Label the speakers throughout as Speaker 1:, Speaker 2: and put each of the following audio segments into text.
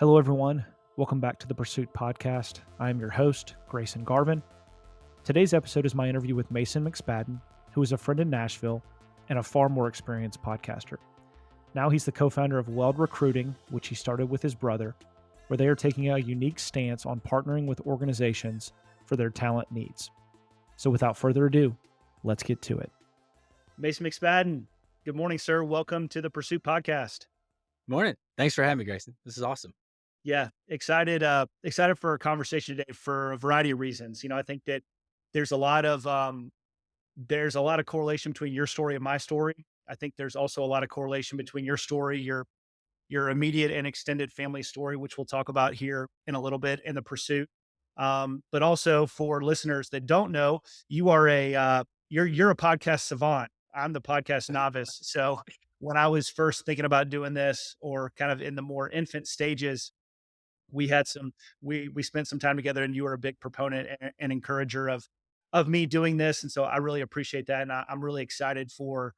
Speaker 1: Hello, everyone. Welcome back to the Pursuit Podcast. I am your host, Grayson Garvin. Today's episode is my interview with Mason McSpadden, who is a friend in Nashville and a far more experienced podcaster. Now he's the co-founder of Weld Recruiting, which he started with his brother, where they are taking a unique stance on partnering with organizations for their talent needs. So without further ado, let's get to it. Mason McSpadden, good morning, sir. Welcome to the Pursuit Podcast.
Speaker 2: Morning. Thanks for having me, Grayson. This is awesome.
Speaker 1: Yeah, excited for a conversation today for a variety of reasons. I think that there's a lot of correlation between your story and my story. I think there's also a lot of correlation between your story, your immediate and extended family story, which we'll talk about here in a little bit in the pursuit. But also for listeners that don't know, you are you're a podcast savant. I'm the podcast novice. So when I was first thinking about doing this, or kind of in the more infant stages, we spent some time together, and you were a big proponent and encourager of me doing this. And so I really appreciate that. And I'm really excited for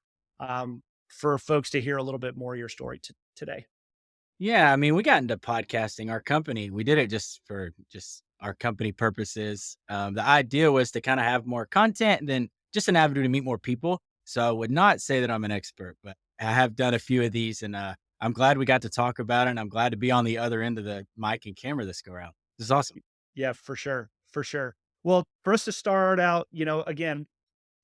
Speaker 1: folks to hear a little bit more of your story today.
Speaker 2: Yeah, I mean, we got into podcasting. Our company, we did it just for our company purposes. The idea was to kind of have more content and then just an avenue to meet more people. So I would not say that I'm an expert, but I have done a few of these, and I'm glad we got to talk about it. And I'm glad to be on the other end of the mic and camera this go around. This is awesome.
Speaker 1: Yeah, for sure. For sure. Well, for us to start out, again,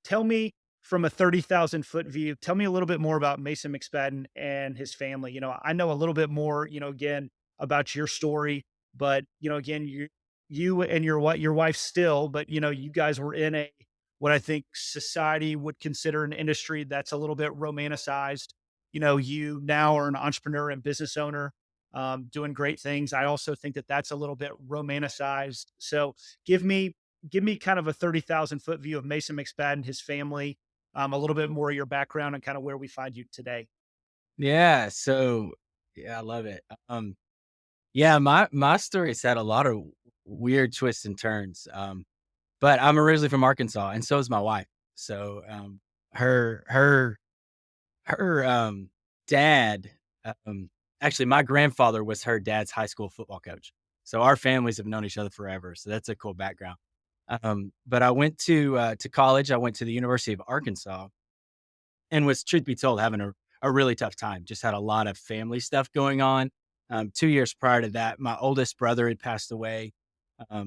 Speaker 1: tell me from a 30,000 foot view, tell me a little bit more about Mason McSpadden and his family. I know a little bit more, again, about your story, but, again, you and your wife still, but, you guys were in what I think society would consider an industry that's a little bit romanticized. You now are an entrepreneur and business owner, doing great things. I also think that that's a little bit romanticized. So give me kind of a 30,000 foot view of Mason McSpadden, his family, a little bit more of your background and kind of where we find you today.
Speaker 2: Yeah. So yeah, I love it. Yeah, my story's had a lot of weird twists and turns. But I'm originally from Arkansas, and so is my wife. So her her her dad, um, actually, my grandfather was her dad's high school football coach. So our families have known each other forever. So that's a cool background. But I went to college. I went to the University of Arkansas, and was, truth be told, having a really tough time. Just had a lot of family stuff going on. 2 years prior to that, my oldest brother had passed away.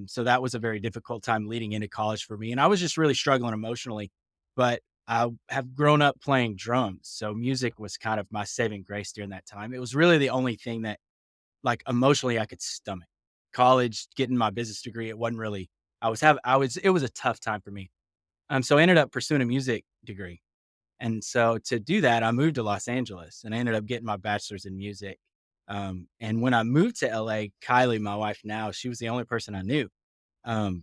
Speaker 2: So that was a very difficult time leading into college for me. And I was just really struggling emotionally. But I have grown up playing drums. So music was kind of my saving grace during that time. It was really the only thing that, like, emotionally I could stomach. College, getting my business degree, it wasn't really, it was a tough time for me. So I ended up pursuing a music degree. And so to do that, I moved to Los Angeles, and I ended up getting my bachelor's in music. And when I moved to LA, Kylie, my wife now, she was the only person I knew. Um,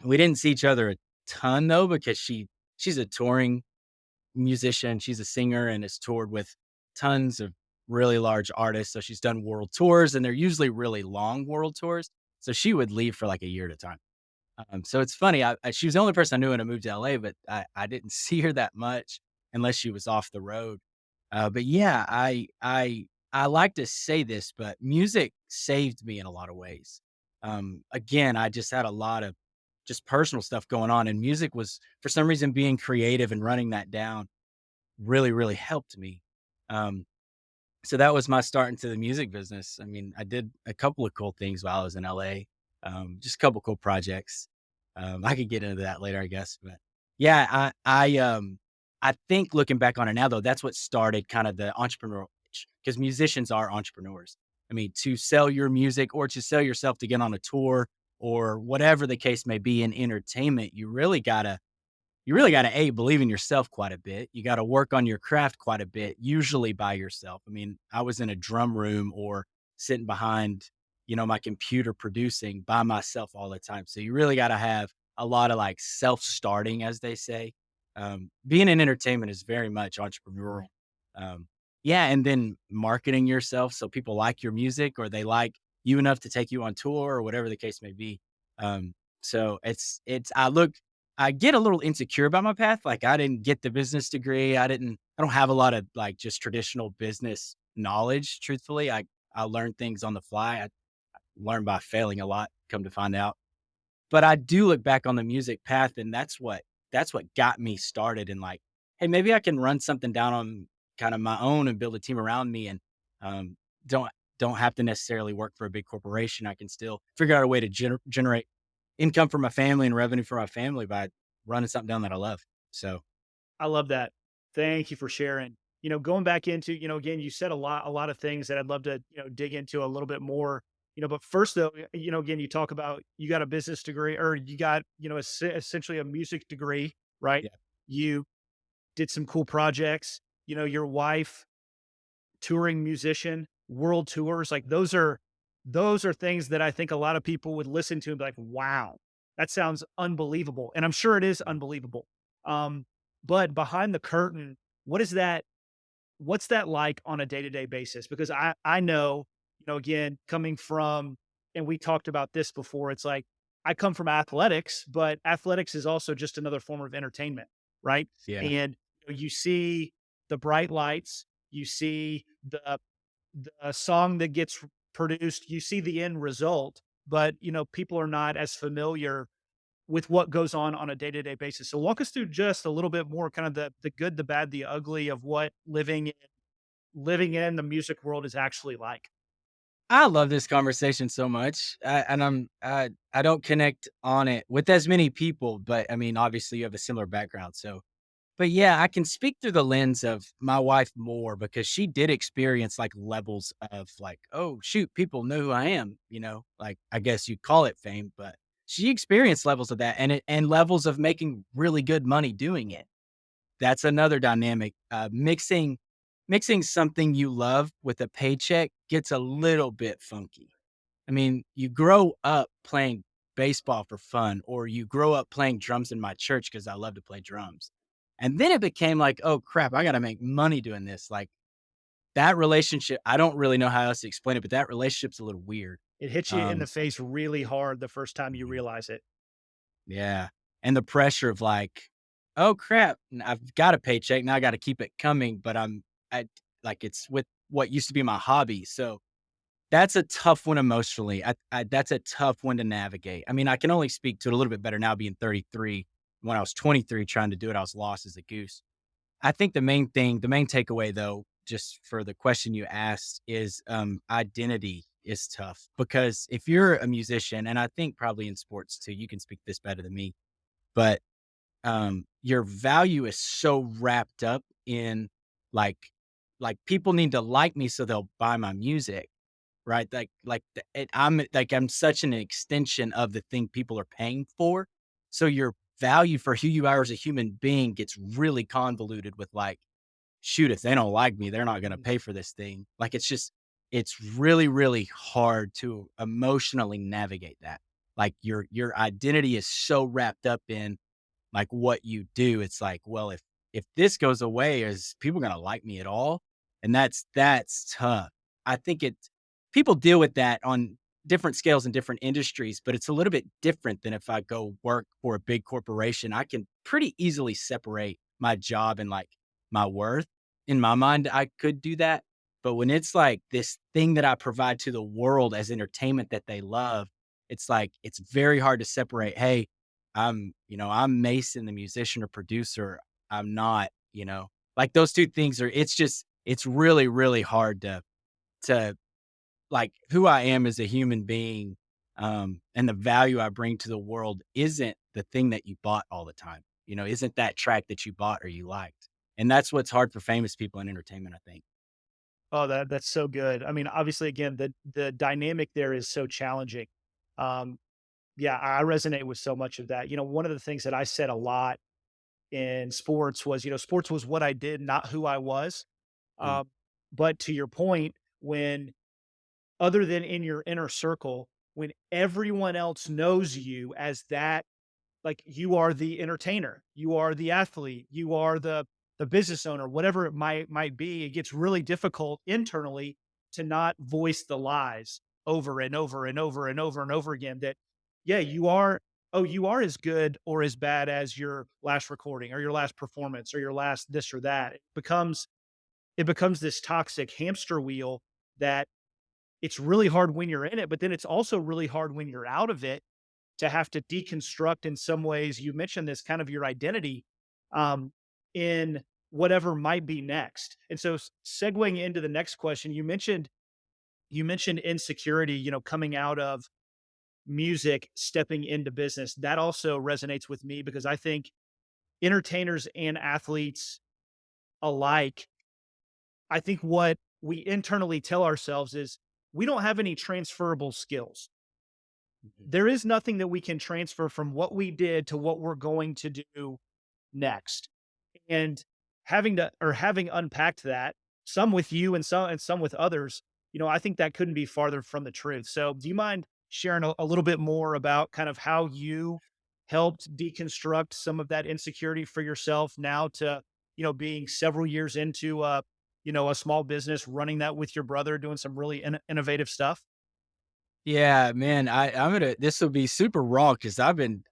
Speaker 2: we didn't see each other a ton though, because she's a touring musician. She's a singer and has toured with tons of really large artists. So she's done world tours, and they're usually really long world tours. So she would leave for like a year at a time. So it's funny. She was the only person I knew when I moved to LA, but I didn't see her that much unless she was off the road. But yeah, I like to say this, but music saved me in a lot of ways. Again, I just had a lot of just personal stuff going on, and music was, for some reason, being creative and running that down really, really helped me. Um, so that was my start into the music business. I mean, I did a couple of cool things while I was in LA, just a couple cool projects. I could get into that later, I guess. But yeah, I think looking back on it now, though, that's what started kind of the entrepreneurial itch, because musicians are entrepreneurs. I mean, to sell your music or to sell yourself to get on a tour or whatever the case may be in entertainment, you really gotta believe in yourself quite a bit. You gotta work on your craft quite a bit, usually by yourself. I mean, I was in a drum room or sitting behind, my computer producing by myself all the time. So you really gotta have a lot of, like, self-starting, as they say. Being in entertainment is very much entrepreneurial. Yeah, and then marketing yourself so people like your music, or they like you enough to take you on tour, or whatever the case may be. So I get a little insecure about my path. Like, I didn't get the business degree. I don't have a lot of, like, just traditional business knowledge, truthfully. I I learn things on the fly. I learn by failing a lot, come to find out. But I do look back on the music path, and that's what got me started in like, hey, maybe I can run something down on kind of my own and build a team around me, and um, don't don't have to necessarily work for a big corporation. I can still figure out a way to generate income for my family and revenue for my family by running something down that I love. So
Speaker 1: I love that. Thank you for sharing. Going back into, again, you said a lot of things that I'd love to, dig into a little bit more. But first though, again, you talk about you got a business degree or you got, essentially a music degree, right?
Speaker 2: yeah,
Speaker 1: You did some cool projects, your wife, touring musician, world tours, like those are things that I think a lot of people would listen to and be like, "Wow, that sounds unbelievable." And I'm sure it is unbelievable. Um, but behind the curtain, what is that what's that like on a day-to-day basis? Because I know, again, coming from and we talked about this before, it's like I come from athletics, but athletics is also just another form of entertainment, right?
Speaker 2: yeah.
Speaker 1: And you see the bright lights, you see the song that gets produced, you see the end result, but people are not as familiar with what goes on a day-to-day basis. So walk us through just a little bit more kind of the good, the bad, the ugly of what living in the music world is actually like.
Speaker 2: I love this conversation so much, and I don't connect on it with as many people, but I mean, obviously, you have a similar background, so but yeah, I can speak through the lens of my wife more because she did experience like levels of like, oh shoot, people know who I am, like I guess you'd call it fame, but she experienced levels of that and levels of making really good money doing it. That's another dynamic. Mixing something you love with a paycheck gets a little bit funky. I mean, you grow up playing baseball for fun, or you grow up playing drums in my church because I love to play drums. And then it became like, oh crap, I got to make money doing this. Like that relationship, I don't really know how else to explain it, but that relationship's a little weird.
Speaker 1: It hits you in the
Speaker 2: Um,
Speaker 1: face really hard the first time you
Speaker 2: mhm,
Speaker 1: realize it.
Speaker 2: yeah. And the pressure of like, oh crap, I've got a paycheck. Now I got to keep it coming, but I like it's with what used to be my hobby. So that's a tough one emotionally. That's a tough one to navigate. I mean, I can only speak to it a little bit better now being 33. When I was 23 trying to do it, I was lost as a goose. I think the main takeaway though, just for the question you asked is identity is tough because if you're a musician, and I think probably in sports too, you can speak this better than me, but your value is so wrapped up in like people need to like me so they'll buy my music. Right, I'm such an extension of the thing people are paying for, so your value for who you are as a human being gets really convoluted with, like, "Shoot, if they don't like me, they're not gonna
Speaker 1: Mhm.
Speaker 2: pay for this thing." Like, it's really, really hard to emotionally navigate that. Like, your identity is so wrapped up in like what you do. It's like, well, if this goes away, is people gonna like me at all? And that's tough. I think it people deal with that on different scales in different industries, but it's a little bit different than if I go work for a big corporation. I can pretty easily separate my job and like my worth. In my mind, I could do that. But when it's like this thing that I provide to the world as entertainment that they love, it's like it's very hard to separate. Hey, I'm Mason, the musician or producer. I'm not, like those 2 things are it's really, really hard to like who I am as a human being, and the value I bring to the world isn't the thing that you bought all the time, isn't that track that you bought or you liked. And that's what's hard for famous people in entertainment, I think.
Speaker 1: Oh, that's so good. I mean, obviously, again, the dynamic there is so challenging. Um, yeah, I resonate with so much of that. One of the things that I said a lot in sports was, sports was what I did, not who I was.
Speaker 2: Mm,
Speaker 1: Um, but to your point, when other than in your inner circle, when everyone else knows you as that, like you are the entertainer, you are the athlete, you are the business owner, whatever it might be, it gets really difficult internally to not voice the lies over and over and over and over and over again that yeah, you are as good or as bad as your last recording or your last performance or your last this or that. It becomes this toxic hamster wheel that it's really hard when you're in it, but then it's also really hard when you're out of it to have to deconstruct in some ways. You mentioned this kind of your identity um, in whatever might be next. And so segueing into the next question, you mentioned insecurity, coming out of music, stepping into business. That also resonates with me because I think entertainers and athletes alike, I think what we internally tell ourselves is we don't have any transferable skills.
Speaker 2: Mhm.
Speaker 1: There is nothing that we can transfer from what we did to what we're going to do next. And having unpacked that, some with you and some with others, I think that couldn't be farther from the truth. So, do you mind sharing a little bit more about kind of how you helped deconstruct some of that insecurity for yourself now to, being several years into a small business, running that with your brother, doing some really innovative stuff?
Speaker 2: Yeah, man, I'm gonna this will be super raw because I've been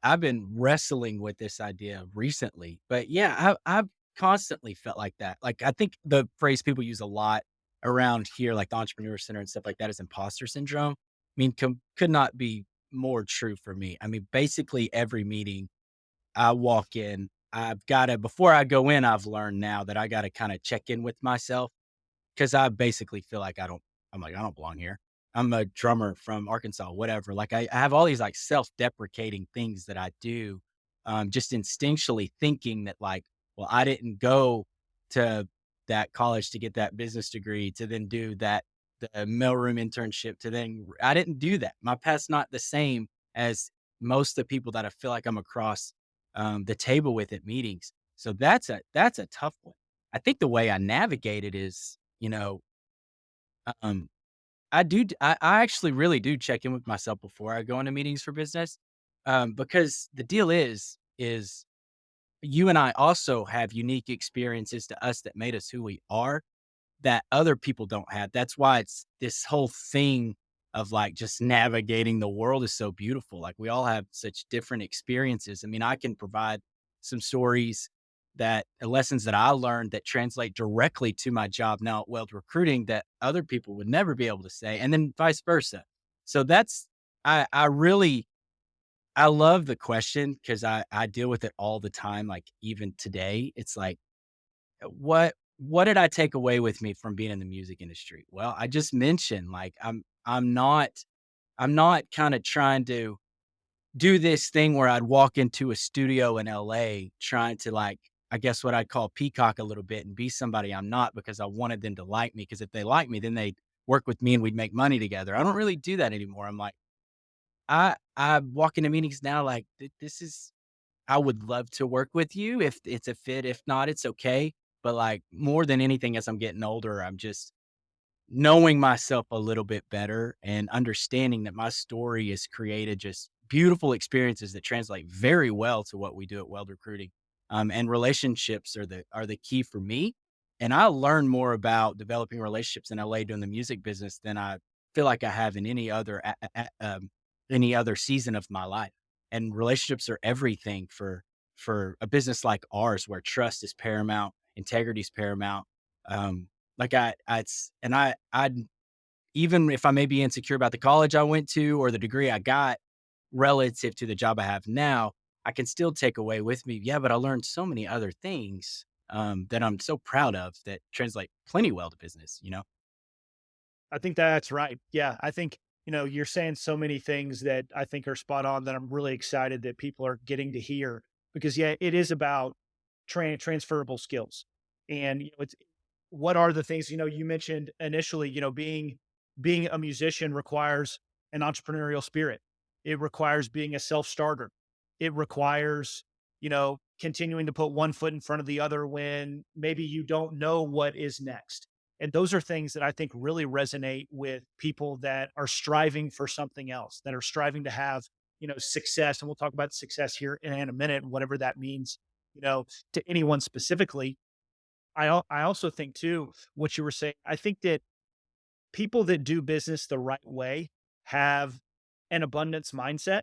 Speaker 2: wrestling with this idea recently. But yeah, I've constantly felt like that. Like I think the phrase people use a lot around here, like the entrepreneur center and stuff like that, is imposter syndrome. I mean, could not be more true for me. I mean, basically every meeting I walk in, I've got to before I go in, I've learned now that I got to kind of check in with myself 'cause I basically feel like I'm like, "I don't belong here." I'm a drummer from Arkansas, whatever. Like, I have all these, like, self-deprecating things that I do, just instinctually thinking that, like, well, I didn't go to that college to get that business degree, to then do the mailroom internship, to then I didn't do that. My path's not the same as most of the people that I feel like I'm across, the table with at meetings. So that's a tough one. I think the way I navigate it is, um, I actually really do check in with myself before I go into meetings for business, because the deal is you and I also have unique experiences to us that made us who we are that other people don't have. That's why it's this whole thing of like just navigating the world is so beautiful. Like we all have such different experiences. I mean, I can provide some stories that lessons that I learned that translate directly to my job now at Weld Recruiting that other people would never be able to say, and then vice versa. So that's I really I love the question because I deal with it all the time. Like even today, it's like what did I take away with me from being in the music industry? Well, I just mentioned like I'm not kind of trying to do this thing where I'd walk into a studio in LA trying to like I guess what I'd call peacock a little bit and be somebody I'm not because I wanted them to like me because if they like me then they'd work with me and we'd make money together. I don't really do that anymore. I'm like I walk into meetings now like this is I would love to work with you if it's a fit. If not, it's okay. But like more than anything, as I'm getting older, I'm just knowing myself a little bit better and understanding that my story has created just beautiful experiences that translate very well to what we do at Weld Recruiting. And relationships are the key for me. And I learned more about developing relationships in LA doing the music business than I feel like I have in any other season of my life. And relationships are everything for a business like ours, where trust is paramount, integrity is paramount. Um, like I it's and I even if I may be insecure about the college I went to or the degree I got relative to the job I have now, I can still take away with me, yeah, but I learned so many other things, that I'm so proud of that translate plenty well to business, you know?
Speaker 1: I think that's right. Yeah, I think, you're saying so many things that I think are spot on that I'm really excited that people are getting to hear because yeah, it is about transferable skills. And it's what are the things, you mentioned initially, being a musician requires an entrepreneurial spirit. It requires being a self-starter. It requires, continuing to put one foot in front of the other when maybe you don't know what is next. And those are things that I think really resonate with people that are striving for something else, that are striving to have, success. And we'll talk about success here in a minute, whatever that means, to anyone specifically. I also think too, what you were saying, I think that people that do business the right way have an abundance mindset.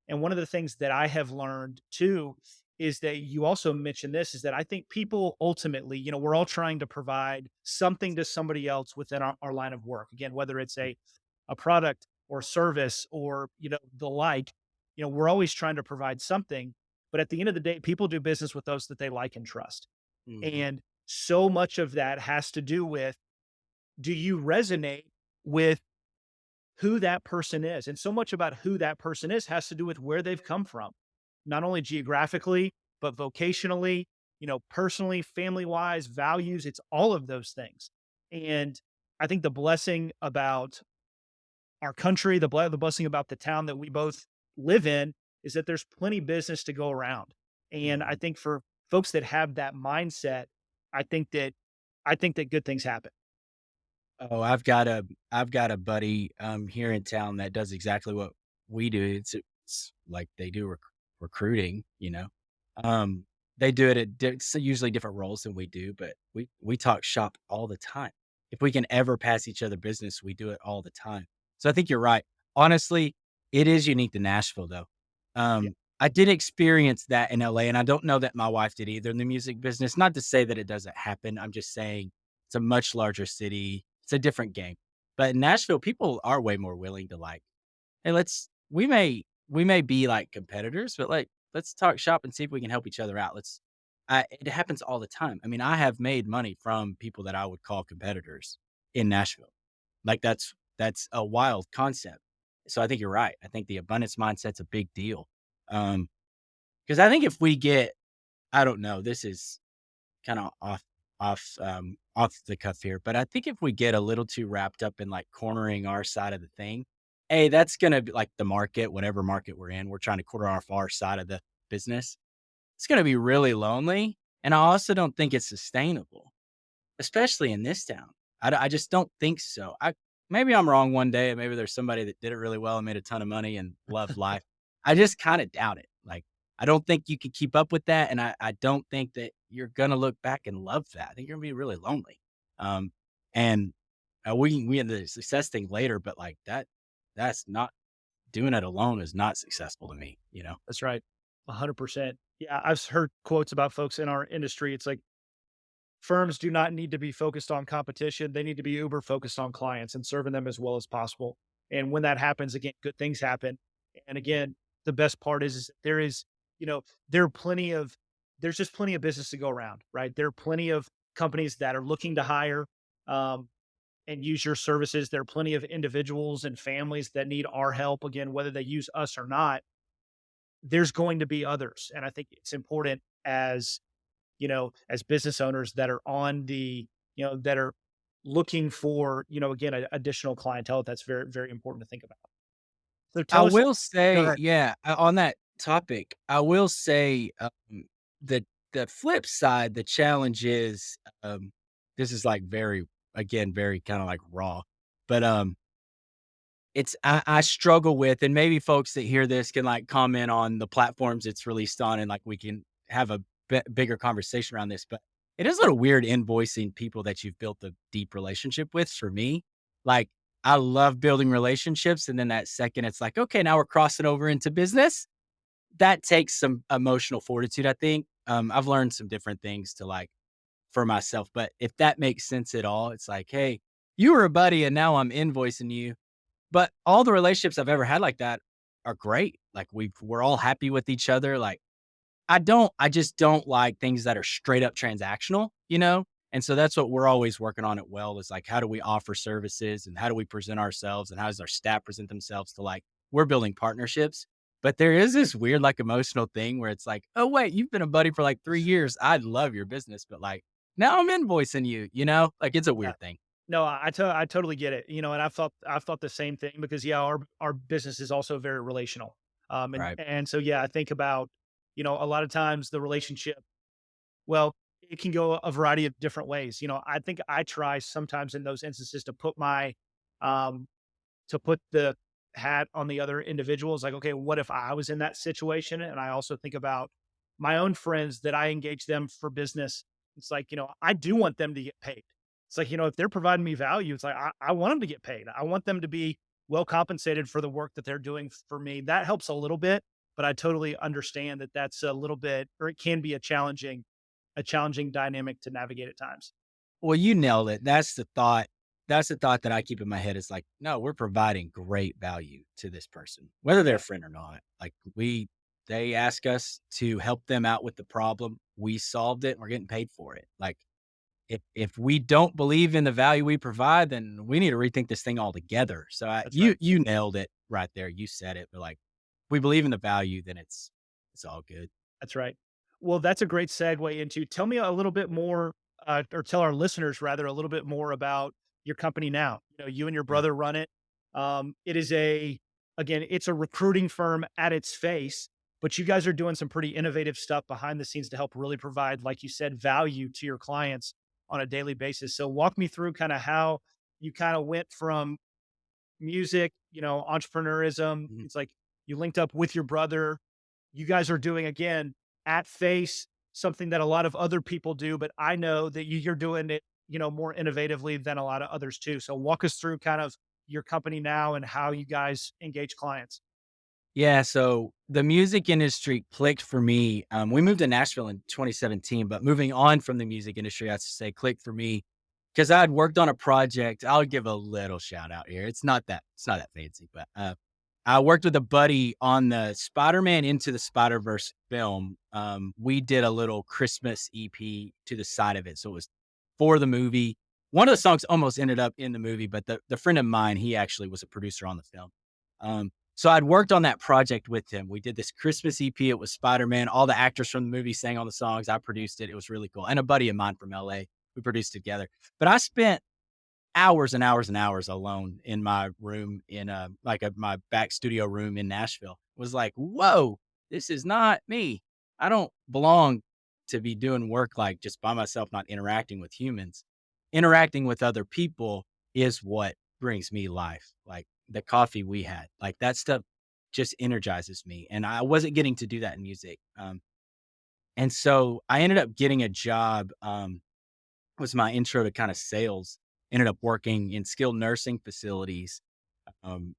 Speaker 1: And one of the things that I have learned too is that you also mentioned this is that I think people ultimately, we're all trying to provide something to somebody else within our line of work. Again, whether it's a a product or service or, the like, we're always trying to provide something. But at the end of the day, people do business with those that they like and trust.
Speaker 2: Mhm.
Speaker 1: And so much of that has to do with, do you resonate with who that person is? And so much about who that person is has to do with where they've come from, not only geographically, but vocationally, personally, family wise, values. It's all of those things. And I think the blessing about our country, the blessing about the town that we both live in is that there's plenty business to go around. And I
Speaker 2: Mhm.
Speaker 1: think for folks that have that mindset, I think that I think that good things happen.
Speaker 2: Oh, I've got a buddy, here in town that does exactly what we do. It's like they do recruiting, you know? Um, they do it at usually different roles than we do, but we talk shop all the time. If we can ever pass each other business, we do it all the time. So I think you're right. Honestly, it is unique to Nashville, though.
Speaker 1: Yeah,
Speaker 2: I did experience that in LA, and I don't know that my wife did either in the music business. Not to say that it doesn't happen. I'm just saying it's a much larger city. It's a different game. But in Nashville, people are way more willing to like, hey, we may be like competitors, but like let's talk shop and see if we can help each other out. It happens all the time. I mean, I have made money from people that I would call competitors in Nashville. Like that's a wild concept. So I think you're right. I think the abundance mindset's a big deal. Um, because I think if we get, I don't know, this is kind of off the cuff here, but I think if we get a little too wrapped up in like cornering our side of the thing, hey, that's gonna be like the market, whatever market we're in. We're trying to quarter off our side of the business. It's gonna be really lonely, and I also don't think it's sustainable, especially in this town. I just don't think so. I Maybe I'm wrong one day, and maybe there's somebody that did it really well and made a ton of money and loved life. I just kind of doubt it. Like, I don't think you can keep up with that, and I don't think that you're gonna look back and love that. I think you're gonna be really lonely. Um, and we had the success thing later, but like that's not doing it alone is not successful to me. You know.
Speaker 1: that's right. 100%. Yeah, I've heard quotes about folks in our industry. It's like firms do not need to be focused on competition. They need to be uber focused on clients and serving them as well as possible. And when that happens, again, good things happen. And again, the best part is there is, there are there's just plenty of business to go around, right? There are plenty of companies that are looking to hire um, and use your services. There are plenty of individuals and families that need our help. Again, whether they use us or not, there's going to be others. And I think it's important as business owners that are on that are looking for, again, additional clientele. That's very, very important to think about. So
Speaker 2: I
Speaker 1: tell us,
Speaker 2: will
Speaker 1: go
Speaker 2: say,
Speaker 1: ahead.
Speaker 2: yeah, on that topic, I will say, the flip side, the challenge is, this is like very, again, very kind of like raw, but I struggle with, and maybe folks that hear this can like comment on the platforms it's released on, and like we can have a bigger conversation around this. But it is a little weird invoicing people that you've built a deep relationship with. For me, like I love building relationships, and then that second it's like, okay, now we're crossing over into business. That takes some emotional fortitude, I think. I've learned some different things to like for myself, but if that makes sense at all, it's like, hey, you were a buddy, and now I'm invoicing you, but all the relationships I've ever had like that are great. Like we're all happy with each other. Like I just don't like things that are straight up transactional, you know? And so that's what we're always working on at Well is like, how do we offer services and how do we present ourselves and how does our staff present themselves to like, we're building partnerships. But there is this weird, like emotional thing where it's like, oh, wait, you've been a buddy for like 3 years. I love your business, but like now I'm invoicing you, you know? Like it's a
Speaker 1: Yeah.
Speaker 2: weird thing.
Speaker 1: No, I totally get it. And I've thought the same thing because yeah, our business is also very relational.
Speaker 2: Right.
Speaker 1: And so yeah, I think about, a lot of times the relationship, well, it can go a variety of different ways. I think I try sometimes in those instances um to put the hat on the other individuals. Like, okay, what if I was in that situation? And I also think about my own friends that I engage them for business. It's like, I do want them to get paid. It's like, if they're providing me value, it's like, I want them to get paid. I want them to be well compensated for the work that they're doing for me. That helps a little bit, but I totally understand that that's a little bit, or it can be a challenging dynamic to navigate at times.
Speaker 2: Well, you nailed it. That's the thought. that's the thought that I keep in my head is like, no, we're providing great value to this person, whether they're a
Speaker 1: Yeah,
Speaker 2: friend or not. Like they ask us to help them out with the problem. We solved it and we're getting paid for it. Like if we don't believe in the value we provide, then we need to rethink this thing altogether. So
Speaker 1: that's
Speaker 2: you
Speaker 1: right.
Speaker 2: you nailed it right there. You said it. But like, if we believe in the value, then it's all good.
Speaker 1: That's right. Well, that's a great segue into tell me a little bit more, or tell our listeners rather a little bit more about your company now. You know, you and your
Speaker 2: Yeah.
Speaker 1: brother run it. It is again, it's a recruiting firm at its face, but you guys are doing some pretty innovative stuff behind the scenes to help really provide, like you said, value to your clients on a daily basis. So walk me through kind of how you kind of went from music, entrepreneurism.
Speaker 2: Mhm.
Speaker 1: It's like you linked up with your brother. You guys are doing again at face something that a lot of other people do, but I know that you're doing it, more innovatively than a lot of others too. So walk us through kind of your company now and how you guys engage clients.
Speaker 2: Yeah, so the music industry clicked for me. We moved to Nashville in 2017, but moving on from the music industry, I have to say clicked for me because I had worked on a project. I'll give a little shout out here. It's not that fancy, but I worked with a buddy on the Spider-Man Into the Spider-Verse film. We did a little Christmas EP to the side of it, so it was for the movie. One of the songs almost ended up in the movie, but the friend of mine, he actually was a producer on the film. So I'd worked on that project with him. We did this Christmas EP. It was Spider-Man. All the actors from the movie sang on the songs. I produced it. It was really cool. And a buddy of mine from LA, we produced it together. But I spent hours and hours and hours alone in my room in my back studio room in Nashville. Was like, whoa, this is not me. I don't belong to be doing work like just by myself, not interacting with humans. Interacting with other people is what brings me life. Like the coffee we had, like that stuff just energizes me. And I wasn't getting to do that in music. And so I ended up getting a job. Was my intro to kind of sales. Ended up working in skilled nursing facilities. Um,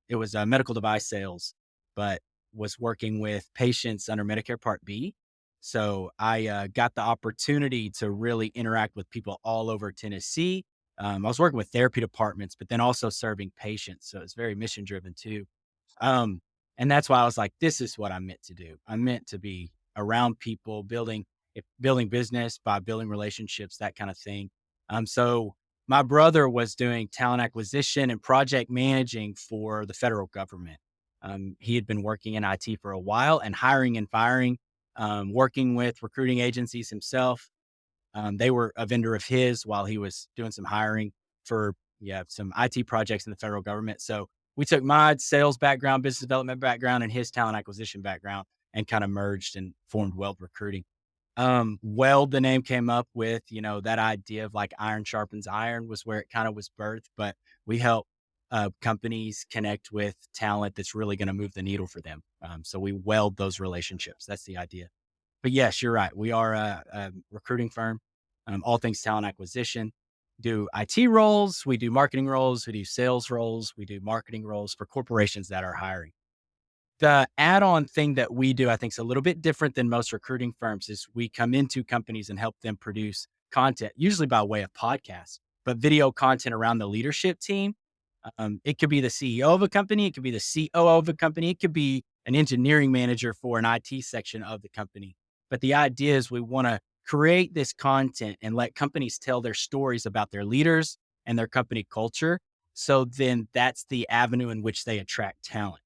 Speaker 2: it was medical device sales, but was working with patients under Medicare Part B. So I got the opportunity to really interact with people all over Tennessee. I was working with therapy departments, but then also serving patients. So it's very mission driven too. Um, and that's why I was like, this is what I'm meant to do. I'm meant to be around people, building business by building relationships, that kind of thing. So my brother was doing talent acquisition and project managing for the federal government. He had been working in IT for a while and hiring and firing, working with recruiting agencies himself. They were a vendor of his while he was doing some hiring for, yeah, some IT projects in the federal government. So we took my sales background, business development background, and his talent acquisition background and kind of merged and formed Weld Recruiting. Weld, the name came up with, that idea of like iron sharpens iron was where it kind of was birthed, but we help companies connect with talent that's really going to move the needle for them. So we weld those relationships. That's the idea. But yes, you're right. We are a recruiting firm, all things talent acquisition. Do IT roles, we do marketing roles, we do sales roles, we do marketing roles for corporations that are hiring. The add-on thing that we do, I think, is a little bit different than most recruiting firms. Is we come into companies and help them produce content, usually by way of podcasts, but video content around the leadership team. It could be the CEO of a company, it could be the COO of a company, it could be an engineering manager for an IT section of the company. But the idea is we want to create this content and let companies tell their stories about their leaders and their company culture. So then that's the avenue in which they attract talent.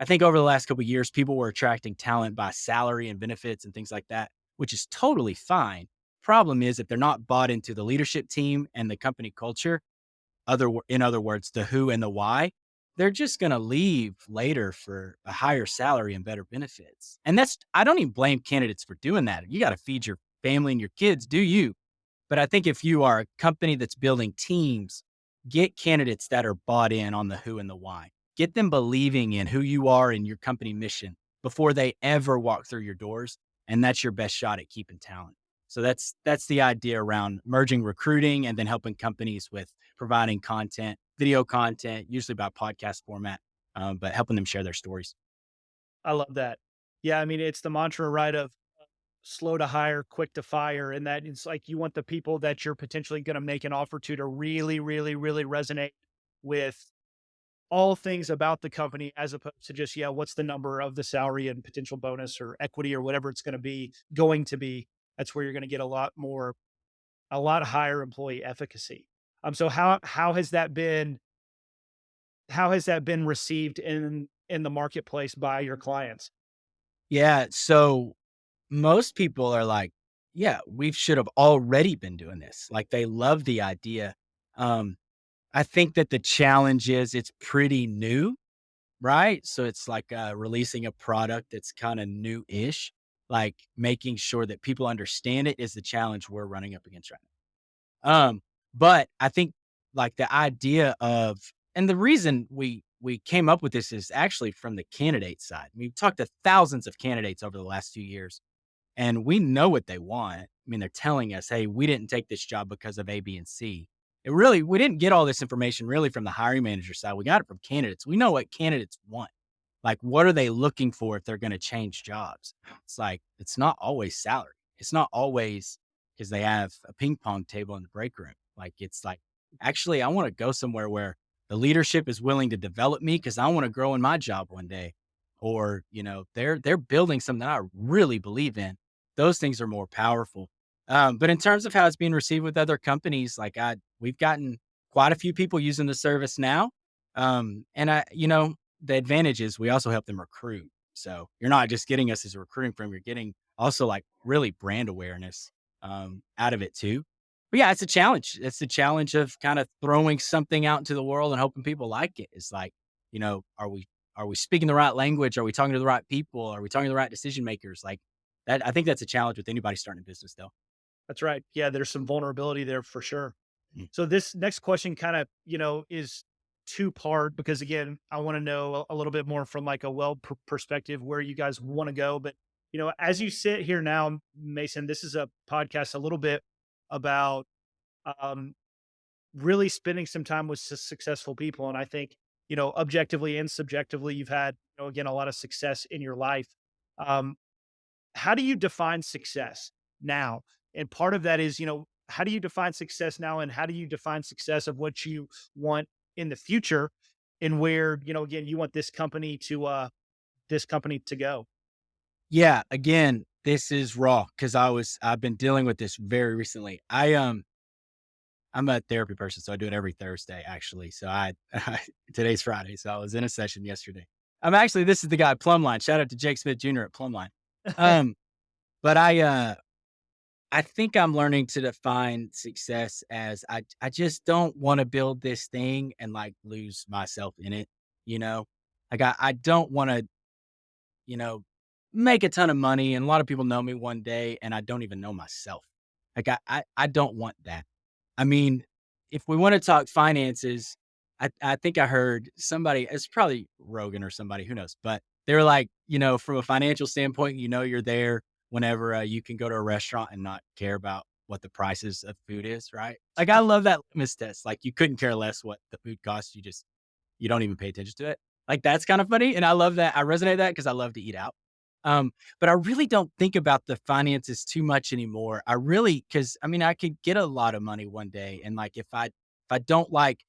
Speaker 2: I think over the last couple of years, people were attracting talent by salary and benefits and things like that, which is totally fine. Problem is, if they're not bought into the leadership team and the company culture, in other words, the who and the why, they're just going to leave later for a higher salary and better benefits. And I don't even blame candidates for doing that. You got to feed your family and your kids, do you? But I think if you are a company that's building teams, get candidates that are bought in on the who and the why. Get them believing in who you are and your company mission before they ever walk through your doors. And that's your best shot at keeping talent. So that's the idea around merging recruiting and then helping companies with providing content, video content, usually by podcast format, but helping them share their stories.
Speaker 1: I love that. Yeah, I mean, it's the mantra, right, of slow to hire, quick to fire, and that it's like you want the people that you're potentially going to make an offer to really, really, really resonate with all things about the company as opposed to just, yeah, what's the number of the salary and potential bonus or equity or whatever it's going to be. That's where you're going to get a lot higher employee efficacy. So how has that been received in the marketplace by your clients?
Speaker 2: Yeah, so most people are like, "Yeah, we should have already been doing this." Like, they love the idea. Um, I think that the challenge is it's pretty new, right? So it's like, releasing a product that's kinda new-ish, like, making sure that people understand it is the challenge we're running up against right now. But I think, like, the idea of and the reason we came up with this is actually from the candidate side. We've talked to thousands of candidates over the last few years, and we know what they want. I mean, they're telling us, "Hey, we didn't take this job because of A, B, and C." We didn't get all this information really from the hiring manager side. We got it from candidates. We know what candidates want. Like, what are they looking for if they're going to change jobs? It's like, it's not always salary. It's not always because they have a ping pong table in the break room. Like, it's like, actually, I want to go somewhere where the leadership is willing to develop me because I want to grow in my job one day. Or, they're building something that I really believe in. Those things are more powerful. But in terms of how it's being received with other companies, like we've gotten quite a few people using the service now. And the advantage is we also help them recruit. So you're not just getting us as a recruiting firm, you're getting also like really brand awareness out of it too. But yeah, it's a challenge. It's the challenge of kind of throwing something out into the world and hoping people like it. It's like, are we speaking the right language? Are we talking to the right people? Are we talking to the right decision makers? Like that, I think that's a challenge with anybody starting a business though.
Speaker 1: That's right. Yeah, there's some vulnerability there for sure.
Speaker 2: Mm.
Speaker 1: So this next question kind of, is two part because again, I want to know a little bit more from like a perspective where you guys want to go. But as you sit here now, Mason, this is a podcast a little bit about um, really spending some time with successful people, and I think objectively and subjectively, you've had again a lot of success in your life. Um, how do you define success now? And part of that is, how do you define success now? And how do you define success of what you want in the future? And where, again, you want this company to go.
Speaker 2: Yeah, again, this is raw because I've been dealing with this very recently. I'm a therapy person, so I do it every Thursday actually. So today's Friday, so I was in a session yesterday. This is the guy Plumline. Shout out to Jake Smith Jr. at Plumline. Um, but I think I'm learning to define success as I just don't want to build this thing and like lose myself in it, you know? Like I don't want to, you know, make a ton of money and a lot of people know me one day and I don't even know myself. Like I don't want that. I mean, if we want to talk finances, I think I heard somebody, it's probably Rogan or somebody, who knows, but they were like, from a financial standpoint, you're there whenever you can go to a restaurant and not care about what the prices of food is, right? Like, I love that litmus test. Like, you couldn't care less what the food costs. You don't even pay attention to it. Like, that's kind of funny. And I love that. I resonate with that because I love to eat out. But I really don't think about the finances too much anymore. Because I mean, I could get a lot of money one day. And like, if I don't like,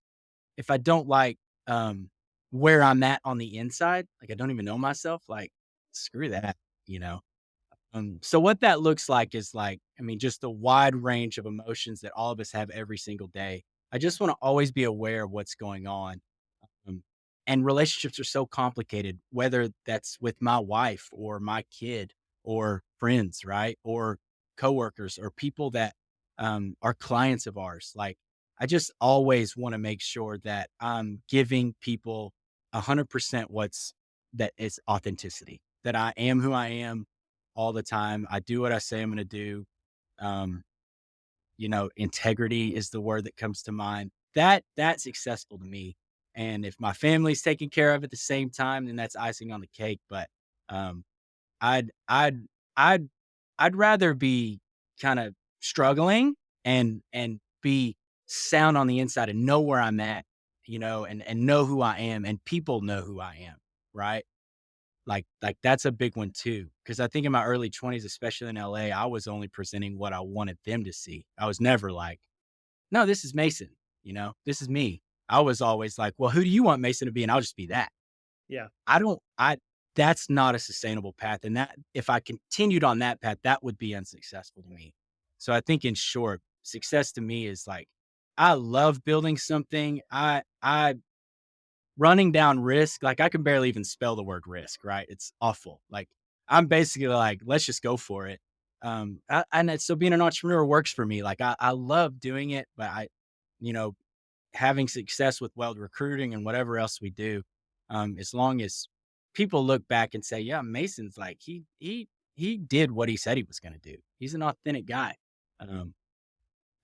Speaker 2: where I'm at on the inside, like I don't even know myself, like screw that, you know? So what that looks like is like, I mean, just the wide range of emotions that all of us have every single day. I just want to always be aware of what's going on. Um, and relationships are so complicated, whether that's with my wife or my kid or friends, right? Or coworkers or people that are clients of ours. Like, I just always want to make sure that I'm giving people 100% that is authenticity, that I am who I am all the time. I do what I say I'm going to do. Um, integrity is the word that comes to mind. That's successful to me. And if my family's taken care of at the same time, then that's icing on the cake. But um, I'd I'd I'd I'd rather be kind of struggling and be sound on the inside and know where I'm at, and know who I am, and people know who I am, right? Like that's a big one too. Cause I think in my early 20s, especially in LA, I was only presenting what I wanted them to see. I was never like, no, this is Mason, this is me. I was always like, well, who do you want Mason to be? And I'll just be that.
Speaker 1: Yeah.
Speaker 2: I don't, I, that's not a sustainable path. And that if I continued on that path, that would be unsuccessful to me. So I think in short, success to me is like, I love building something. I running down risk, like, I can barely even spell the word risk, right? It's awful. Like, I'm basically like, "Let's just go for it." So being an entrepreneur works for me. Like, I love doing it, but you know, having success with Weld Recruiting and whatever else we do, as long as people look back and say, "Yeah, Mason's like, he did what he said he was gonna do. He's an authentic guy." Um,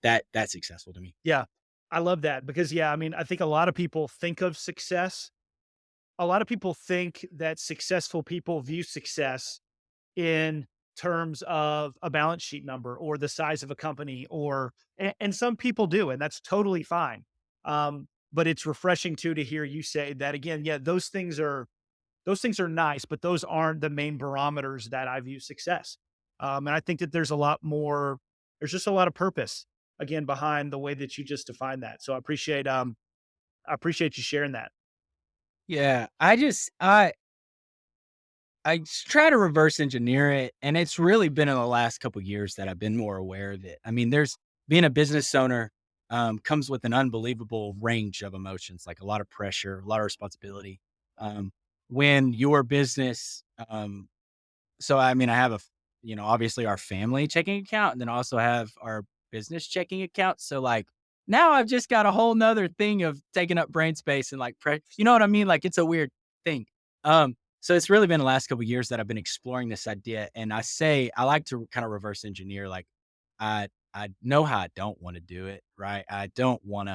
Speaker 2: that's successful to me.
Speaker 1: Yeah. I love that because, yeah, I mean, I think a lot of people think of success. A lot of people think that successful people view success in terms of a balance sheet number or the size of a company and some people do, and that's totally fine. But it's refreshing too to hear you say that again, yeah, those things are nice, but those aren't the main barometers that I view success. And I think that there's just a lot of purpose again behind the way that you just defined that. So I appreciate you sharing that.
Speaker 2: Yeah, try to reverse engineer it, and it's really been in the last couple years that I've been more aware of it. I mean, there's being a business owner, comes with an unbelievable range of emotions, like a lot of pressure, a lot of responsibility. Um, when your business, so I mean, I have obviously our family checking account, and then also have our business checking account. So like now I've just got a whole nother thing of taking up brain space and like, you know what I mean? Like it's a weird thing. So it's really been the last couple of years that I've been exploring this idea. And I like to kind of reverse engineer. Like I know how I don't want to do it. Right. I don't want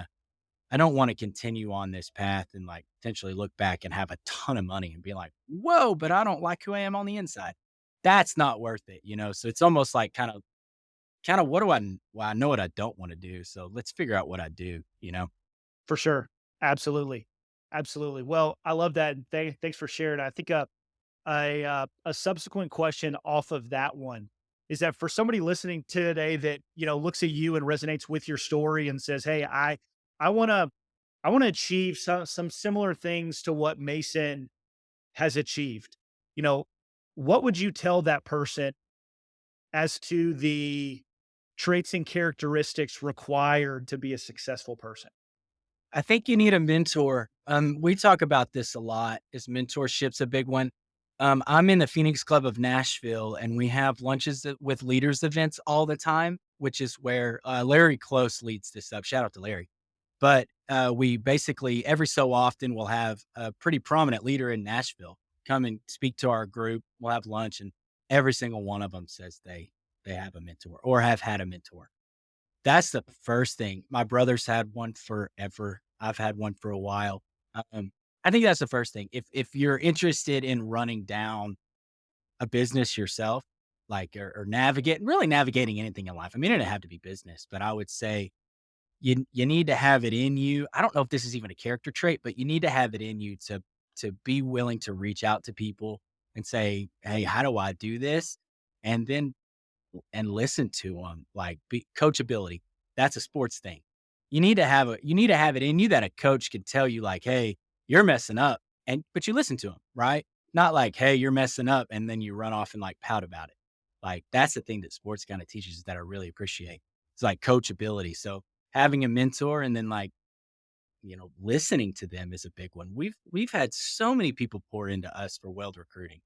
Speaker 2: to continue on this path and like potentially look back and have a ton of money and be like, whoa, but I don't like who I am on the inside. That's not worth it. So it's almost like kind of what do well, I know what I don't want to do. So let's figure out what I do.
Speaker 1: For sure. Absolutely. Absolutely. Well, I love that. And thanks for sharing. I think a subsequent question off of that one is that for somebody listening today that, looks at you and resonates with your story and says, "Hey, I want to I want to achieve some similar things to what Mason has achieved." You know, what would you tell that person as to the traits and characteristics required to be a successful person?
Speaker 2: I think you need a mentor. We talk about this a lot. Is mentorship's a big one. I'm in the Phoenix Club of Nashville, and we have lunches with leaders events all the time, which is where Larry Close leads this up. Shout out to Larry. But we basically every so often will have a pretty prominent leader in Nashville come and speak to our group. We'll have lunch, and every single one of them says they have a mentor or have had a mentor. That's the first thing. My brother's had one forever. I've had one for a while. Um, I think that's the first thing. If you're interested in running down a business yourself, like or really navigating anything in life. I mean, it doesn't have to be business, but I would say you need to have it in you. I don't know if this is even a character trait, but you need to have it in you to be willing to reach out to people and say, "Hey, how do I do this?" And then and listen to them. Like coachability. That's a sports thing. You need to have it in you that a coach can tell you like, "Hey, you're messing up," but you listen to them, right? Not like, "Hey, you're messing up," and then you run off and like pout about it. Like that's the thing that sports kind of teaches that I really appreciate. It's like coachability. So having a mentor and then like listening to them is a big one. We've had so many people pour into us for Weld Recruiting.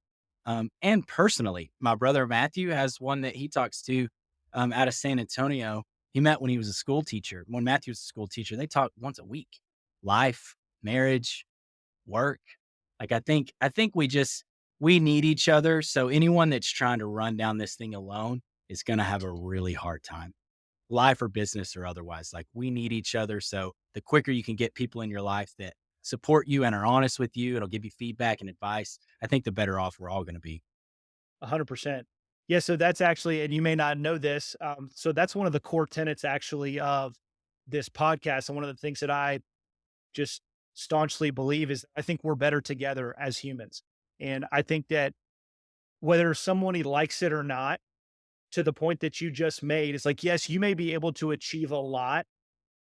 Speaker 2: And personally, my brother Matthew has one that he talks to out of San Antonio. He met when he was a school teacher. When Matthew was a school teacher, they talk once a week. Life, marriage, work. Like I think we need each other. So anyone that's trying to run down this thing alone is gonna have a really hard time, life or business or otherwise. Like we need each other. So the quicker you can get people in your life that support you and are honest with you, it'll give you feedback and advice. I think the better off we're all going to be.
Speaker 1: 100%. Yeah, so that's actually, and you may not know this, so that's one of the core tenets actually of this podcast, and one of the things that I just staunchly believe is I think we're better together as humans. And I think that whether somebody likes it or not, to the point that you just made, it's like, yes, you may be able to achieve a lot.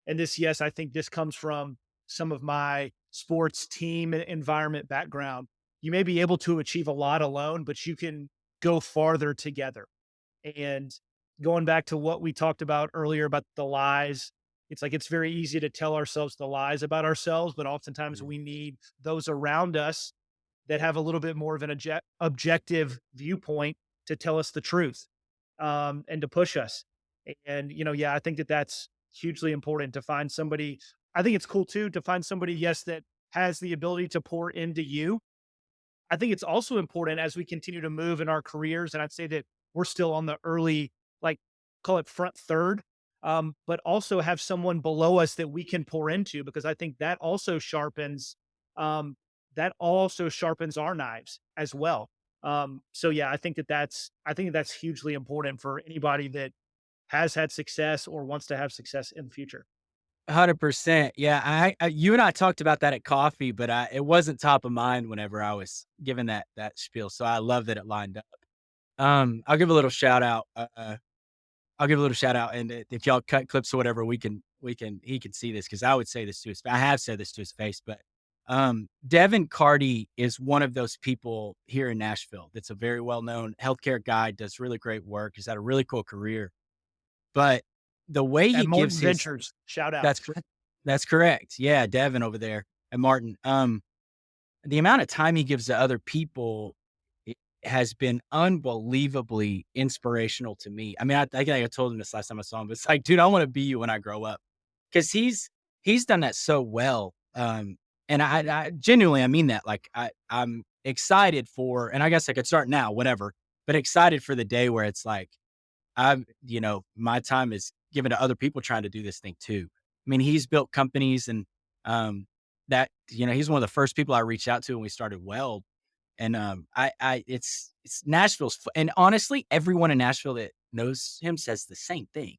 Speaker 1: And this, yes, I think this comes from some of my sports team environment background. You may be able to achieve a lot alone, but you can go farther together. And going back to what we talked about earlier about the lies, it's like it's very easy to tell ourselves the lies about ourselves, but oftentimes
Speaker 2: Mhm.
Speaker 1: we need those around us that have a little bit more of an objective viewpoint to tell us the truth, and to push us. And, yeah, I think that that's hugely important to find somebody. I think it's cool too to find somebody, yes, that has the ability to pour into you. I think it's also important as we continue to move in our careers, and I'd say that we're still on the early, like, call it front third, but also have someone below us that we can pour into, because I think um, that also sharpens our knives as well. So yeah, I think that's hugely important for anybody that has had success or wants to have success in the future.
Speaker 2: 100%. Yeah, you and I talked about that at coffee, but it wasn't top of mind whenever I was giving that spiel. So I love that it lined up. I'll give a little shout out. I'll give a little shout out, and if y'all cut clips or whatever, we can he can see this because I would say this to his. I have said this to his face, but Devin Carty is one of those people here in Nashville. That's a very well known healthcare guy. Does really great work. He's had a really cool career, but the way
Speaker 1: At
Speaker 2: he gives
Speaker 1: Morton
Speaker 2: his
Speaker 1: Ventures, shout out.
Speaker 2: that's correct. That's correct. Yeah, Devin over there and Martin. The amount of time he gives to other people has been unbelievably inspirational to me. I mean, I think I told him this last time I saw him, but it's like, dude, I want to be you when I grow up because he's done that so well. And I genuinely I mean that. Like I'm excited for, and I guess I could start now, whatever, but excited for the day where it's like my time is given to other people trying to do this thing too. I mean, he's built companies and he's one of the first people I reached out to when we started Weld. And it's and honestly, everyone in Nashville that knows him says the same thing.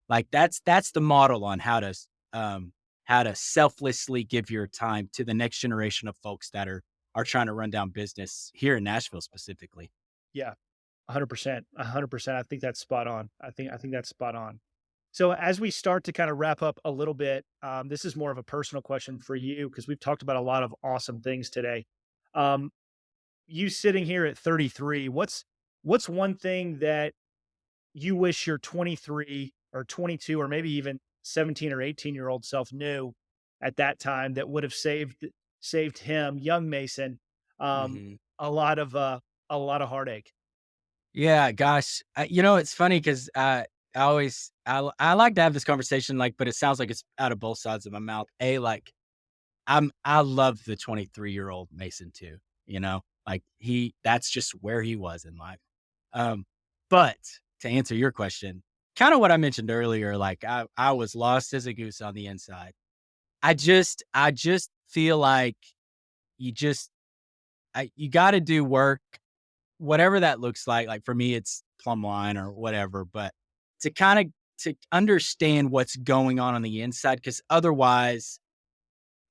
Speaker 2: Like that's the model on how to selflessly give your time to the next generation of folks that are trying to run down business here in Nashville specifically.
Speaker 1: Yeah, 100%, 100%. I think that's spot on. I think that's spot on. So as we start to kind of wrap up a little bit, this is more of a personal question for you because we've talked about a lot of awesome things today. Um, you sitting here at 33, what's one thing that you wish your 23 or 22 or maybe even 17 or 18-year-old self knew at that time that would have saved him, young Mason, um,
Speaker 2: Mhm.
Speaker 1: a lot of a lot of heartache.
Speaker 2: Yeah, gosh, it's funny because I like to have this conversation, like, but it sounds like it's out of both sides of my mouth. Like I love the 23-year-old Mason too. Like that's just where he was in life. Um, but to answer your question, kind of what I mentioned earlier, like I was lost as a goose on the inside. I just feel like you just you got to do work whatever that looks like for me, it's plumb line or whatever, but to kind of to understand what's going on the inside, because otherwise,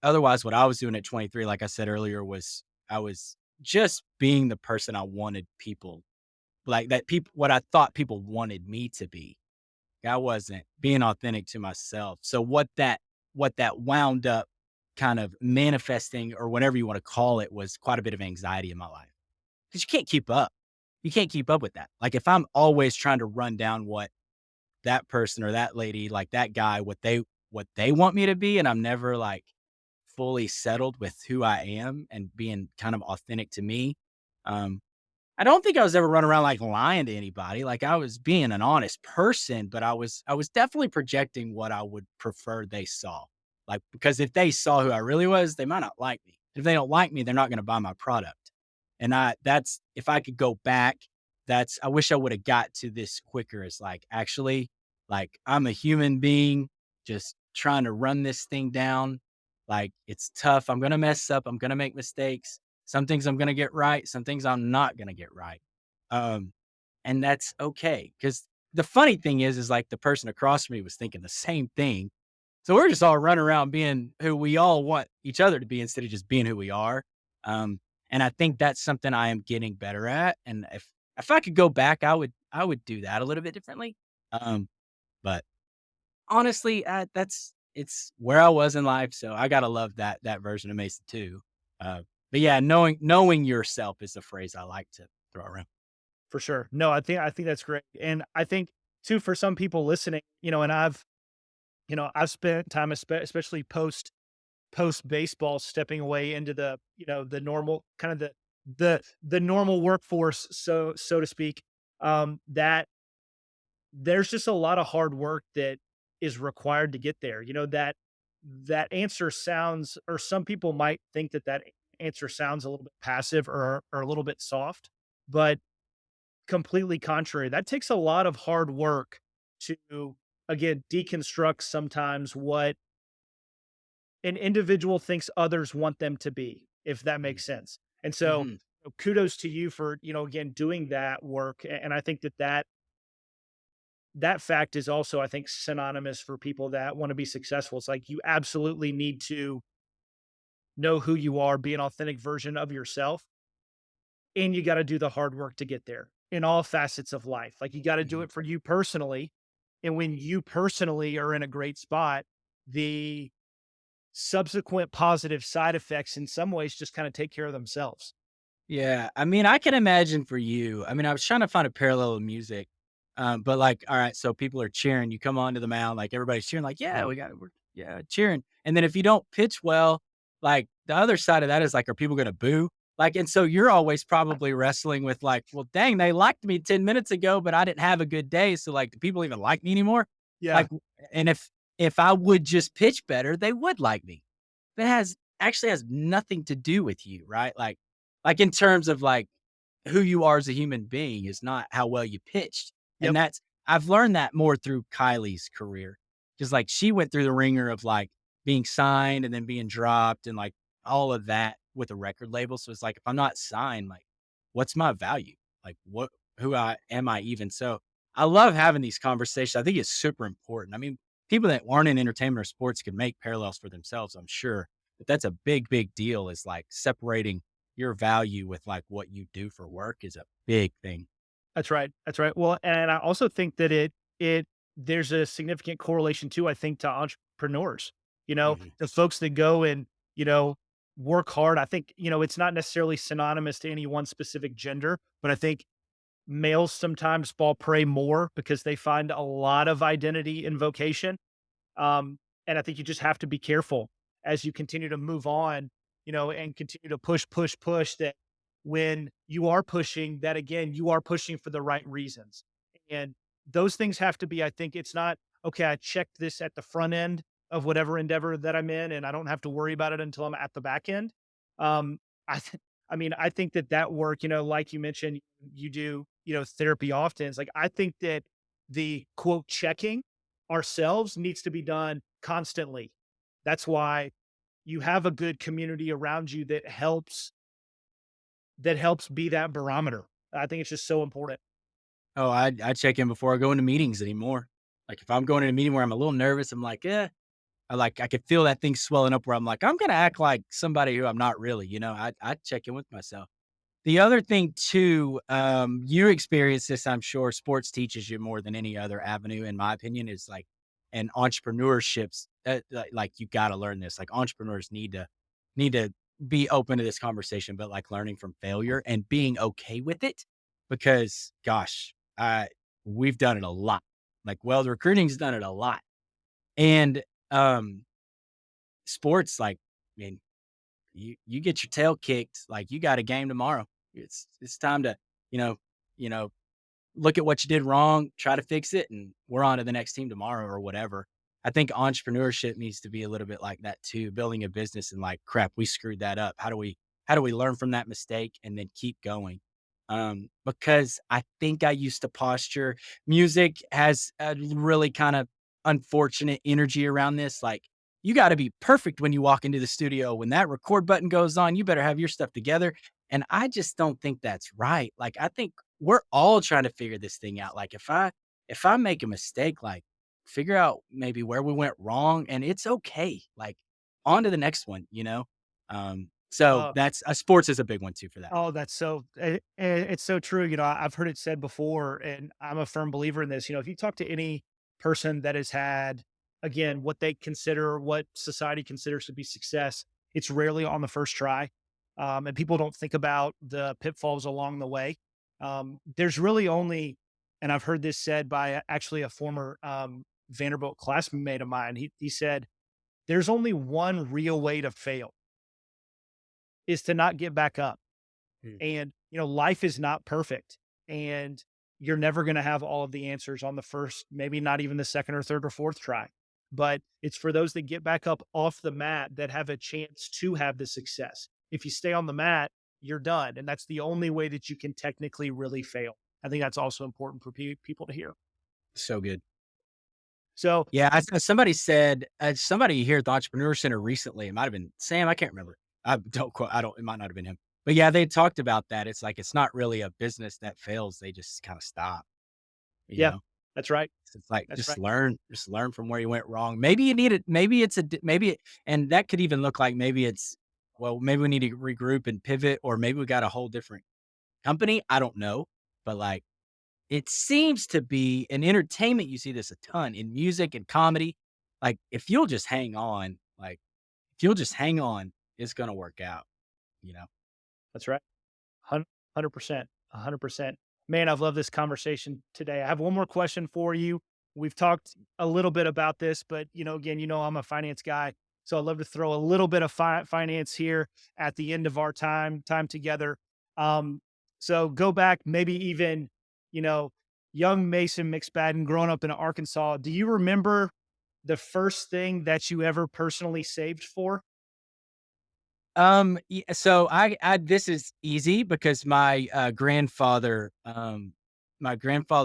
Speaker 2: what I was doing at 23, like I said earlier, was I was just being the person I wanted people like that people what I thought people wanted me to be. I wasn't being authentic to myself. So what that wound up kind of manifesting or whatever you want to call it was quite a bit of anxiety in my life because you can't keep up. You can't keep up with that. Like if I'm always trying to run down what that person or that lady, like that guy, what they want me to be, and I'm never like fully settled with who I am and being kind of authentic to me. Um, I don't think I was ever running around like lying to anybody. Like I was being an honest person, but I was definitely projecting what I would prefer they saw. Like because if they saw who I really was, they might not like me. If they don't like me, they're not going to buy my product. And that's if I could go back, that's I wish I would have got to this quicker. It's like actually, like I'm a human being just trying to run this thing down. Like it's tough. I'm gonna mess up. I'm gonna make mistakes. Some things I'm gonna get right. Some things I'm not gonna get right. Um, and that's okay. Because the funny thing is like the person across from me was thinking the same thing. So we're just all running around being who we all want each other to be instead of just being who we are. Um, And I think that's something I am getting better at, and if I could go back, I would do that a little bit differently. Um, but honestly, it's where I was in life, so I gotta love that version of Mason too. Uh, but yeah, knowing yourself is a phrase I like to throw around.
Speaker 1: For sure. No, I think that's great. And I think too, for some people listening, and I've spent time, especially post baseball, stepping away into the normal kind of the normal workforce, so to speak. That there's just a lot of hard work that is required to get there. That answer sounds, or some people might think that answer sounds a little bit passive or a little bit soft, but completely contrary. That takes a lot of hard work to, again, deconstruct sometimes what an individual thinks others want them to be, if that
Speaker 2: Mhm,
Speaker 1: makes sense. And so,
Speaker 2: mhm.
Speaker 1: kudos to you for, again, doing that work. And I think that fact is also, I think, synonymous for people that want to be successful. It's like you absolutely need to know who you are, be an authentic version of yourself, and you got to do the hard work to get there in all facets of life. Like you got to do
Speaker 2: Mhm.
Speaker 1: it for you personally. And when you personally are in a great spot, the subsequent positive side effects in some ways just kind of take care of themselves.
Speaker 2: Yeah, I mean, I can imagine for you. I mean, I was trying to find a parallel in music, but like, all right, so people are cheering. You come onto the mound, like everybody's cheering, like, yeah, we're yeah cheering. And then if you don't pitch well, like the other side of that is like, are people going to boo? Like, and so you're always probably wrestling with like, well, dang, they liked me 10 minutes ago, but I didn't have a good day. So like, do people even like me anymore?
Speaker 1: Yeah.
Speaker 2: Like, and if I would just pitch better, they would like me. That has actually has nothing to do with you, right? Like in terms of like who you are as a human being is not how well you pitched. And
Speaker 1: Yep.
Speaker 2: I've learned that more through Kylie's career. Cause like she went through the ringer of like being signed and then being dropped and like all of that with a record label. So it's like if I'm not signed, like what's my value? Like who I am I even? So I love having these conversations. I think it's super important. I mean, people that aren't in entertainment or sports can make parallels for themselves, I'm sure. But that's a big, big deal is like separating your value with like what you do for work is a big thing.
Speaker 1: That's right. That's right. Well, and I also think that it there's a significant correlation too, I think, to entrepreneurs.
Speaker 2: Mhm.
Speaker 1: The folks that go and, work hard. I think, it's not necessarily synonymous to any one specific gender, but I think males sometimes fall prey more because they find a lot of identity in vocation. And I think you just have to be careful as you continue to move on, and continue to push, that when you are pushing, that again, you are pushing for the right reasons. And those things have to be, I think it's not, okay, I checked this at the front end of whatever endeavor that I'm in, and I don't have to worry about it until I'm at the back end. Um, I mean, I think that work, like you mentioned, you do, therapy often. It's like, I think that the quote checking ourselves needs to be done constantly. That's why you have a good community around you that helps be that barometer. I think it's just so important.
Speaker 2: Oh, I check in before I go into meetings anymore. Like if I'm going in a meeting where I'm a little nervous, I'm like, yeah. I could feel that thing swelling up where I'm like, I'm gonna act like somebody who I'm not really, I check in with myself. The other thing too, you experience this, I'm sure. Sports teaches you more than any other avenue, in my opinion, is like and entrepreneurships. Like you got to learn this. Like entrepreneurs need to be open to this conversation, but like learning from failure and being okay with it, because gosh, we've done it a lot. Like Weld Recruiting's done it a lot, and um, sports, like, I mean, you get your tail kicked, like, you got a game tomorrow. It's time to, you know you know, look at what you did wrong, try to fix it, and we're on to the next team tomorrow or whatever. I think entrepreneurship needs to be a little bit like that too, building a business and like, crap, we screwed that up. How do we learn from that mistake and then keep going? Because I think I used to posture. Music has a really kind of unfortunate energy around this. Like, you got to be perfect when you walk into the studio. When that record button goes on, you better have your stuff together. And I just don't think that's right. Like, I think we're all trying to figure this thing out. Like if I make a mistake, like figure out maybe where we went wrong and it's okay. Like on to the next one. So
Speaker 1: Oh,
Speaker 2: that's sports is a big one too for that.
Speaker 1: oh, that's so it's so true. I've heard it said before, and I'm a firm believer in this. If you talk to any person that has had, again, what they consider, what society considers to be success, it's rarely on the first try. And people don't think about the pitfalls along the way. There's really only, and I've heard this said by actually a former Vanderbilt classmate of mine. He said, there's only one real way to fail is to not get back up.
Speaker 2: Mm.
Speaker 1: And, life is not perfect, and you're never gonna have all of the answers on the first, maybe not even the second or third or fourth try. But it's for those that get back up off the mat that have a chance to have the success. If you stay on the mat, you're done, and that's the only way that you can technically really fail. I think that's also important for people to hear.
Speaker 2: So good.
Speaker 1: So,
Speaker 2: Yeah, I saw somebody said somebody here at the Entrepreneur Center recently. It might have been Sam. I can't remember. I don't quote. I don't. It might not have been him. But yeah, they talked about that. It's like it's not really a business that fails. They just kind of stop. You
Speaker 1: yeah,
Speaker 2: know,
Speaker 1: that's right.
Speaker 2: it's like
Speaker 1: That's right.
Speaker 2: just learn from where you went wrong. Maybe you need it. Maybe it's and that could even look like maybe it's well, maybe we need to regroup and pivot, or maybe we got a whole different company. I don't know, but like it seems to be in entertainment, you see this a ton in music and comedy. Like, if you'll just hang on, if you'll just hang on, it's gonna work out, you know?
Speaker 1: That's right. 100%, 100%. Man, I've loved this conversation today. I have one more question for you. We've talked a little bit about this, but again, I'm a finance guy, so I love to throw a little bit of finance here at the end of our time together. Um, so go back, maybe even, you know, young Mason McSpadden growing up in Arkansas. Do you remember the first thing that you ever personally saved for?
Speaker 2: So I this is easy because my grandfather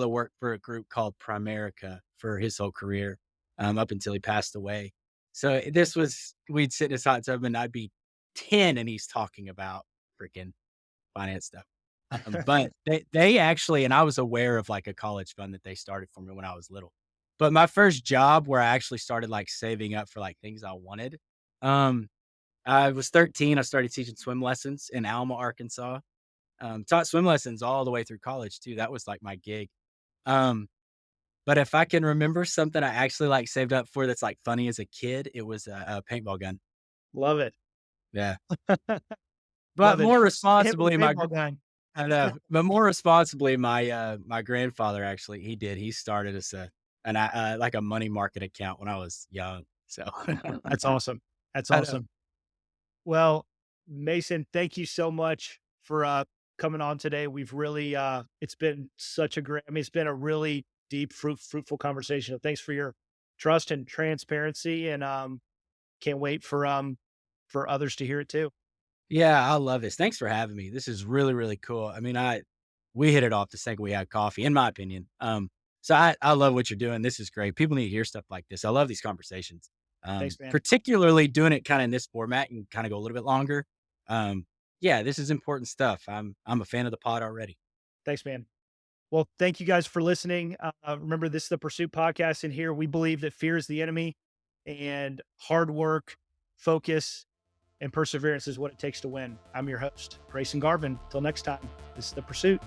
Speaker 2: worked for a group called Primerica for his whole career, up until he passed away. So this was we'd sit in his hot tub and I'd be 10 and he's talking about freaking finance stuff. But they actually and I was aware of, like, a college fund that they started for me when I was little. But my first job where I actually started, like, saving up for, like, things I wanted, um, I was 13, I started teaching swim lessons in Alma, Arkansas. Taught swim lessons all the way through college too, that was, like, my gig. Um, but if I can remember something I actually, like, saved up for that's, like, funny as a kid, it was a paintball gun.
Speaker 1: Love it.
Speaker 2: Yeah. But
Speaker 1: Love it.
Speaker 2: more
Speaker 1: First hit with a
Speaker 2: responsibly,
Speaker 1: paintball gun.
Speaker 2: I know, but more responsibly, my grandfather actually, he started us like a money market account when I was young, so
Speaker 1: That's awesome. That's
Speaker 2: I know.
Speaker 1: awesome. Well, Mason, thank you so much for coming on today. We've really it's been such a great, it's been a really deep, fruitful conversation. Thanks for your trust and transparency, and can't wait for others to hear it too.
Speaker 2: Yeah, I love this. Thanks for having me. This is really, really cool. I mean, we hit it off the second we had coffee, in my opinion. So I love what you're doing. This is great. People need to hear stuff like this. I love these conversations.
Speaker 1: Thanks, man.
Speaker 2: Particularly doing it kind of in this format and kind of go a little bit longer. Um, yeah, this is important stuff. I'm a fan of the pod already.
Speaker 1: Thanks, man. Well, thank you guys for listening. Remember, this is the Pursuit Podcast, and here we believe that fear is the enemy, and hard work, focus, and perseverance is what it takes to win. I'm your host, Grayson Garvin. Till next time, this is the Pursuit.